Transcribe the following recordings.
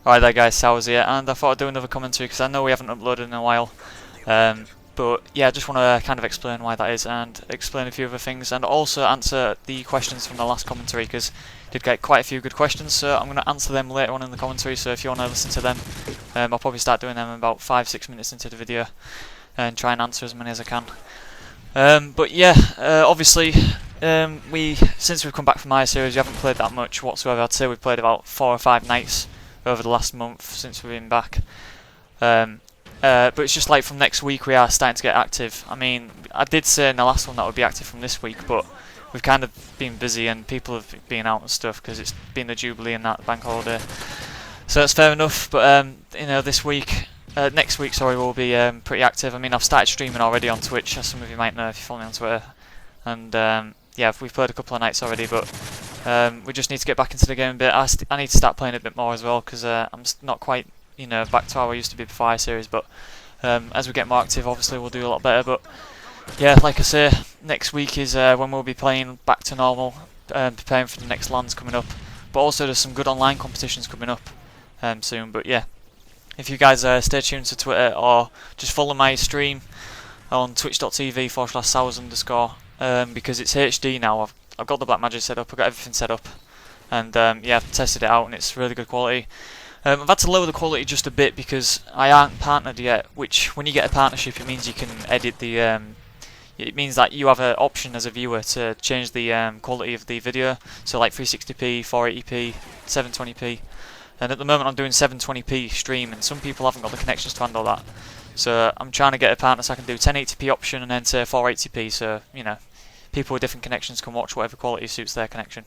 Alright there guys, Sowerz here, and I thought I'd do another commentary because I know we haven't uploaded in a while. But yeah, I just want to kind of explain why that is and explain a few other things and also answer the questions from the last commentary because I did get quite a few good questions, so I'm going to answer them later on in the commentary, so if you want to listen to them, I'll probably start doing them about 5-6 minutes into the video and try and answer as many as I can. But yeah, obviously since we've come back from my series we haven't played that much whatsoever. I'd say we've played about 4 or 5 nights over the last month since we've been back. But it's just like from next week we are starting to get active. I mean, I did say in the last one that would be active from this week, but we've kind of been busy and people have been out and stuff because it's been the Jubilee and that bank holiday. So that's fair enough. But you know, this week, next week, sorry, we'll be pretty active. I mean, I've started streaming already on Twitch, as some of you might know if you follow me on Twitter. And yeah, we've played a couple of nights already, but we just need to get back into the game a bit. I need to start playing a bit more as well because I'm not quite, you know, back to how I used to be before iSeries. But as we get more active, obviously we'll do a lot better. But yeah, like I say, next week is when we'll be playing back to normal, preparing for the next LANs coming up. But also there's some good online competitions coming up soon. But yeah, if you guys stay tuned to Twitter or just follow my stream on twitch.tv/Sowerz_, because it's HD now. I've got the Blackmagic set up, I've got everything set up, and yeah, I've tested it out and it's really good quality. I've had to lower the quality just a bit because I aren't partnered yet, which when you get a partnership it means you can edit the it means that you have an option as a viewer to change the quality of the video, so like 360p, 480p, 720p, and at the moment I'm doing 720p stream and some people haven't got the connections to handle that. So I'm trying to get a partner so I can do 1080p option and then say 480p, so you know, people with different connections can watch whatever quality suits their connection.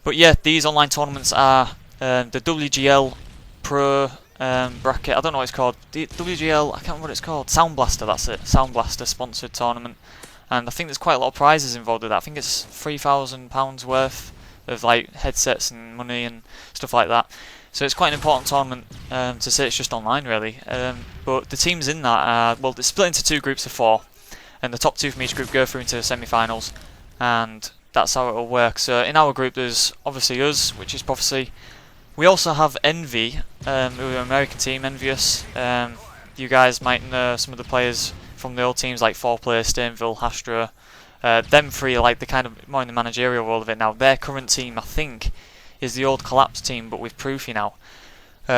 But yeah, these online tournaments are the WGL Pro bracket. I don't know what it's called. The WGL, I can't remember what it's called. Sound Blaster, that's it. Sound Blaster sponsored tournament, and I think there's quite a lot of prizes involved with that. I think it's £3,000 worth of like headsets and money and stuff like that. So it's quite an important tournament to say it's just online really. But the teams in that are, well, it's split into 2 groups of 4, and the top 2 from each group go through into the semi-finals, and that's how it will work. So in our group there's obviously us, which is Prophecy. We also have Envy, who are an American team, Envious. You guys might know some of the players from the old teams like 4Player, Stainville, Hastro. Them 3 are like the kind of more in the managerial role of it now. Their current team, I think, is the old Collapse team, but with Proofy now,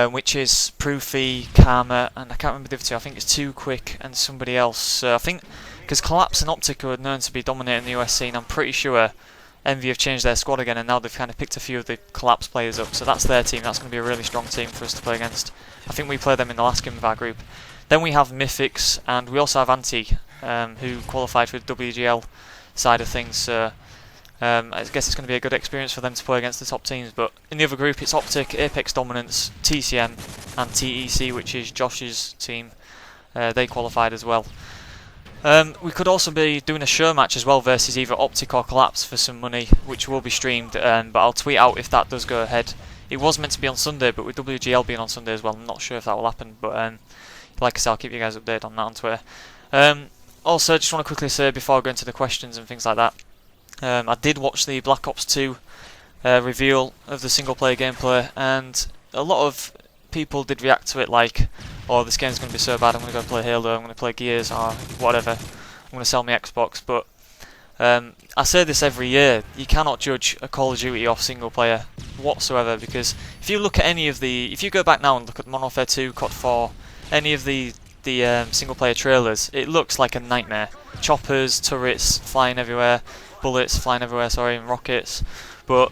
which is Proofy, Karma, and I can't remember the other 2. I think it's 2 Quick and somebody else. So I think because Collapse and Optic are known to be dominating the US scene, I'm pretty sure Envy have changed their squad again, and now they've kind of picked a few of the Collapse players up. So that's their team. That's going to be a really strong team for us to play against. I think we played them in the last game of our group. Then we have Mythics, and we also have Anti, who qualified for the WGL side of things. So I guess it's going to be a good experience for them to play against the top teams. But in the other group it's Optic, Apex Dominance, TCM and TEC, which is Josh's team. They qualified as well. We could also be doing a show match as well versus either Optic or Collapse for some money, which will be streamed, but I'll tweet out if that does go ahead. It was meant to be on Sunday, but with WGL being on Sunday as well, I'm not sure if that will happen, but like I said, I'll keep you guys updated on that on Twitter. Also, just want to quickly say before I go into the questions and things like that, I did watch the Black Ops 2 reveal of the single player gameplay, and a lot of people did react to it like, oh, this game's going to be so bad, I'm going to go play Halo, I'm going to play Gears or whatever, I'm going to sell my Xbox. But I say this every year, you cannot judge a Call of Duty off single player whatsoever, because if you look at any of the, if you go back now and look at Modern Warfare 2, COD 4, any of the single player trailers, it looks like a nightmare. Choppers, turrets flying everywhere, bullets flying everywhere, sorry, and rockets. But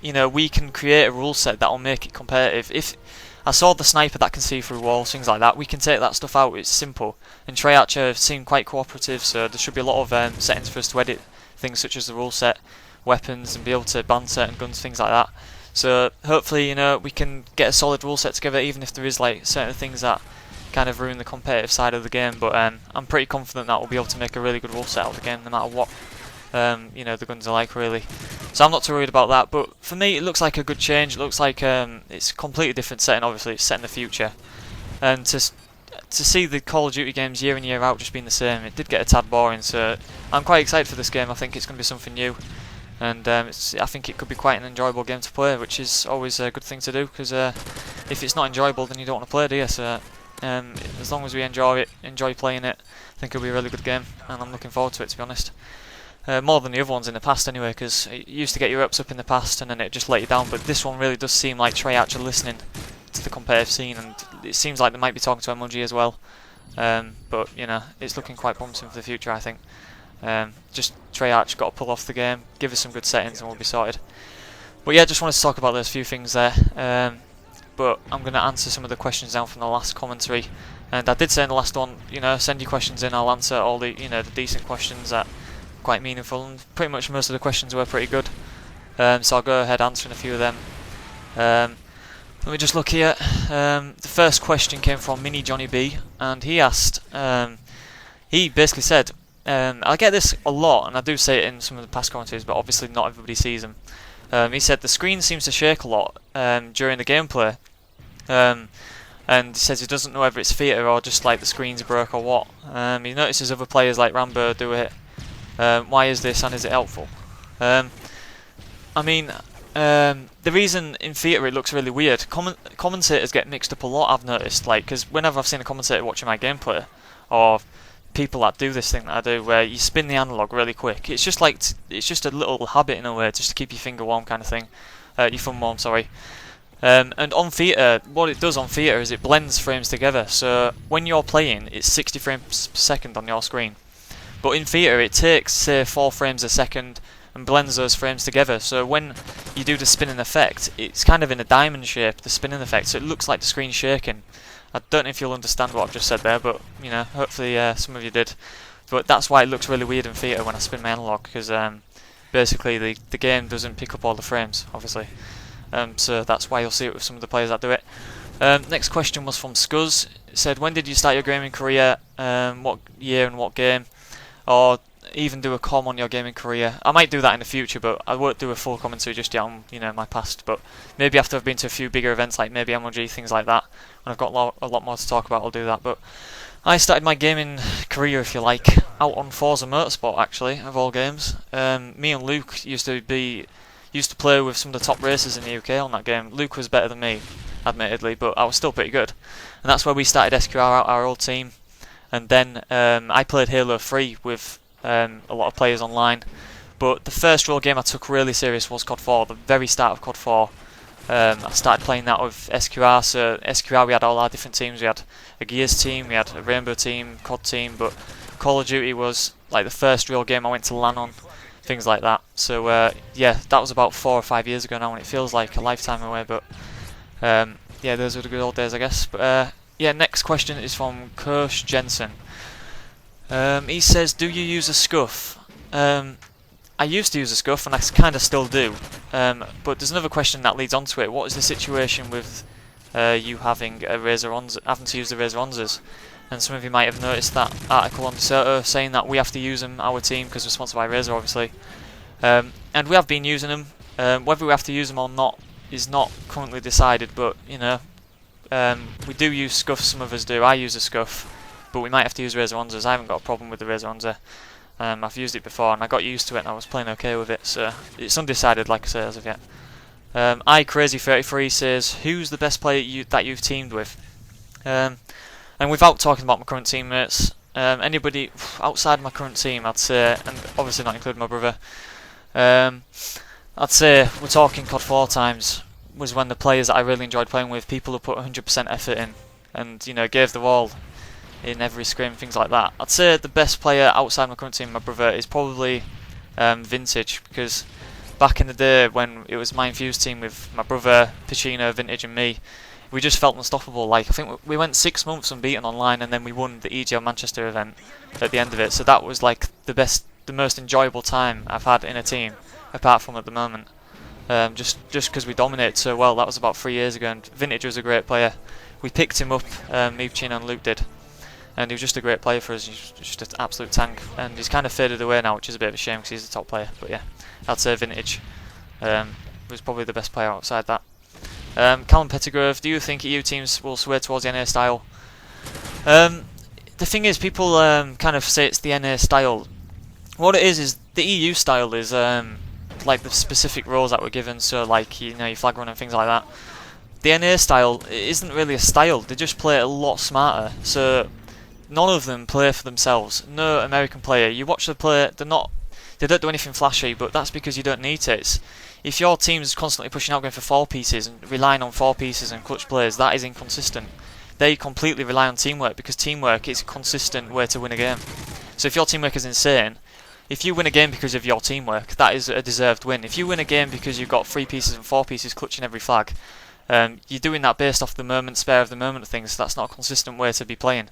you know, we can create a rule set that will make it competitive. If I saw the sniper that can see through walls, things like that, we can take that stuff out, it's simple. And Treyarch seem quite cooperative, so there should be a lot of settings for us to edit things such as the rule set, weapons, and be able to ban certain guns, things like that. So hopefully, you know, we can get a solid rule set together, even if there is like certain things that kind of ruin the competitive side of the game. But I'm pretty confident that we'll be able to make a really good rule set out of the game, no matter what you know, the guns are like, really. So I'm not too worried about that, but for me it looks like a good change. It looks like it's a completely different setting. Obviously it's set in the future, and to see the Call of Duty games year in year out just being the same, it did get a tad boring. So I'm quite excited for this game. I think it's going to be something new, and I think it could be quite an enjoyable game to play, which is always a good thing to do, because if it's not enjoyable, then you don't want to play, do you? So as long as we enjoy playing it, I think it'll be a really good game, and I'm looking forward to it, to be honest. More than the other ones in the past anyway, because it used to get your hopes up in the past and then it just let you down, but this one really does seem like Treyarch are listening to the competitive scene, and it seems like they might be talking to MLG as well. But you know, it's looking quite promising for the future, I think. Just Treyarch got to pull off the game, give us some good settings and we'll be sorted. But yeah, just wanted to talk about those few things there. But I'm going to answer some of the questions down from the last commentary. And I did say in the last one, you know, send your questions in, I'll answer all the, you know, the decent questions that are quite meaningful, and pretty much most of the questions were pretty good. So I'll go ahead answering a few of them. Let me just look here. The first question came from Mini Johnny B, and he asked, he basically said, I get this a lot, and I do say it in some of the past commentaries, but obviously not everybody sees them. He said the screen seems to shake a lot during the gameplay, and he says he doesn't know whether it's theatre or just like the screen's broke or what. He notices other players like Rambo do it. Why is this, and is it helpful? I mean, the reason in theatre it looks really weird, commentators get mixed up a lot, I've noticed, like, because whenever I've seen a commentator watching my gameplay, or people that do this thing that I do, where you spin the analog really quick, it's just like, it's just a little habit in a way, just to keep your finger warm kind of thing, your thumb warm, sorry. And on theatre, what it does on theatre is it blends frames together, so when you're playing, it's 60 frames per second on your screen. But in theatre, it takes, say, 4 frames a second and blends those frames together. So when you do the spinning effect, it's kind of in a diamond shape, the spinning effect, so it looks like the screen's shaking. I don't know if you'll understand what I've just said there, but, you know, hopefully some of you did. But that's why it looks really weird in theatre when I spin my analog, because basically the game doesn't pick up all the frames, obviously. So that's why you'll see it with some of the players that do it. Next question was from Scuzz. It said, when did you start your gaming career, what year and what game? Or even do a com on your gaming career. I might do that in the future, but I won't do a full commentary just yet on, you know, my past. But maybe after I've been to a few bigger events, like maybe MLG, things like that, when I've got a lot more to talk about, I'll do that. But I started my gaming career, if you like, out on Forza Motorsport, actually, of all games. Me and Luke used to play with some of the top racers in the UK on that game. Luke was better than me, admittedly, but I was still pretty good. And that's where we started SQR out, our old team. And then I played Halo 3 with a lot of players online. But the first real game I took really serious was COD 4, the very start of COD 4. I started playing that with SQR, so SQR we had all our different teams. We had a Gears team, we had a Rainbow team, COD team, but Call of Duty was like the first real game I went to LAN on, things like that. So yeah, that was about 4 or 5 years ago now, and it feels like a lifetime away, but yeah, those were the good old days, I guess. But yeah, next question is from Kirsch Jensen. He says, do you use a scuff? I used to use a scuff, and I kind of still do. But there's another question that leads on to it. What is the situation with you having a having to use the Razer Onzas? And some of you might have noticed that article on Decerto saying that we have to use them, our team, because we're sponsored by Razer, obviously. And we have been using them. Whether we have to use them or not is not currently decided, but you know, we do use scuffs. Some of us do. I use a scuff, but we might have to use Razer Onzas. I haven't got a problem with the Razer Onza. I've used it before and I got used to it and I was playing okay with it, so it's undecided, like I say, as of yet. iCrazy33 says, who's the best player that you've teamed with? And without talking about my current teammates, anybody outside my current team, I'd say, and obviously not including my brother, I'd say we're talking COD 4 times, was when the players that I really enjoyed playing with, people who put 100% effort in and, you know, gave the all in every scrim, things like that. I'd say the best player outside my current team, my brother, is probably Vintage, because back in the day when it was my Infused team with my brother, Pacino, Vintage and me, we just felt unstoppable. Like, I think we went 6 months unbeaten online, and then we won the EGL Manchester event at the end of it, so that was like the most enjoyable time I've had in a team, apart from at the moment. Just because we dominated so well. That was about 3 years ago, and Vintage was a great player. We picked him up, me, Pacino and Luke did. And he was just a great player for us. He's just an absolute tank, and he's kind of faded away now, which is a bit of a shame because he's the top player. But yeah, I'd say Vintage was probably the best player outside that. Callum Pettigrove, do you think EU teams will sway towards the NA style? The thing is, people kind of say it's the NA style. What it is the EU style is like the specific roles that were given. So like, you know, your flag run and things like that. the NA style isn't really a style, they just play it a lot smarter. So none of them play for themselves. No American player, you watch them play, they don't do anything flashy, but that's because you don't need it. If your team's constantly pushing out going for 4 pieces and relying on 4 pieces and clutch plays, that is inconsistent. They completely rely on teamwork, because teamwork is a consistent way to win a game. So if your teamwork is insane, if you win a game because of your teamwork, that is a deserved win. If you win a game because you've got 3 pieces and 4 pieces clutching every flag, you're doing that based off the moment, spare of the moment things. That's not a consistent way to be playing.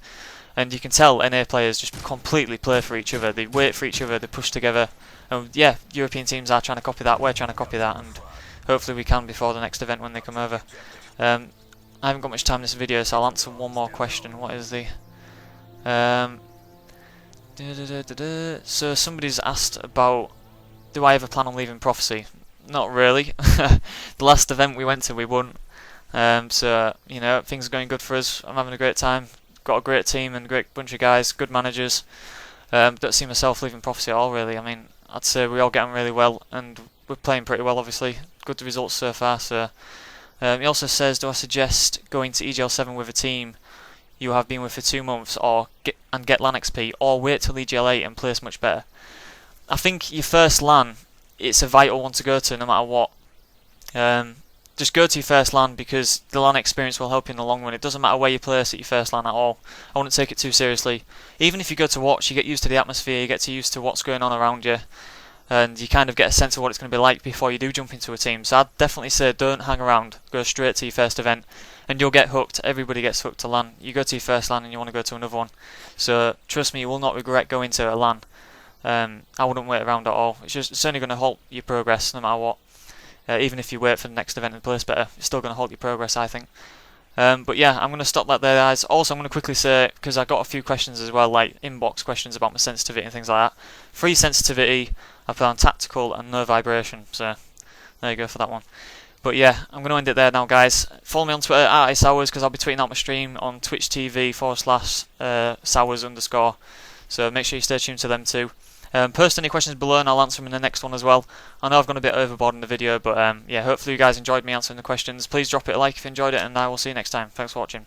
And you can tell NA players just completely play for each other. They wait for each other, they push together. And yeah, European teams are trying to copy that, we're trying to copy that, and hopefully we can before the next event when they come over. I haven't got much time in this video, so I'll answer one more question. What is the... So somebody's asked about, do I ever plan on leaving Prophecy? Not really. The last event we went to, we won. So, you know, things are going good for us. I'm having a great time. Got a great team and a great bunch of guys, good managers. Don't see myself leaving Prophecy at all, really. I mean, I'd say we all get on really well, and we're playing pretty well, obviously. Good results so far. So he also says, do I suggest going to EGL 7 with a team you have been with for 2 months, or get LAN XP, or wait till EGL 8 and place much better? I think your first LAN, it's a vital one to go to no matter what. Just go to your first LAN, because the LAN experience will help you in the long run. It doesn't matter where you place at your first LAN at all. I wouldn't take it too seriously. Even if you go to watch, you get used to the atmosphere, you get used to what's going on around you, and you kind of get a sense of what it's going to be like before you do jump into a team. So I'd definitely say don't hang around, go straight to your first event, and you'll get hooked. Everybody gets hooked to LAN. You go to your first LAN and you want to go to another one. So trust me, you will not regret going to a LAN. I wouldn't wait around at all. It's only going to halt your progress no matter what. Even if you wait for the next event and place better, it's still going to halt your progress, I think. But yeah, I'm going to stop that there, guys. Also, I'm going to quickly say, because I got a few questions as well, like inbox questions about my sensitivity and things like that. Free sensitivity, I put on tactical and no vibration, so there you go for that one. But yeah, I'm going to end it there now, guys. Follow me on Twitter, @Sowerz, because I'll be tweeting out my stream on Twitch TV /Sowerz_. So make sure you stay tuned to them too. Post any questions below and I'll answer them in the next one as well. I know I've gone a bit overboard in the video, but yeah, hopefully you guys enjoyed me answering the questions. Please drop it a like if you enjoyed it, and I will see you next time. Thanks for watching.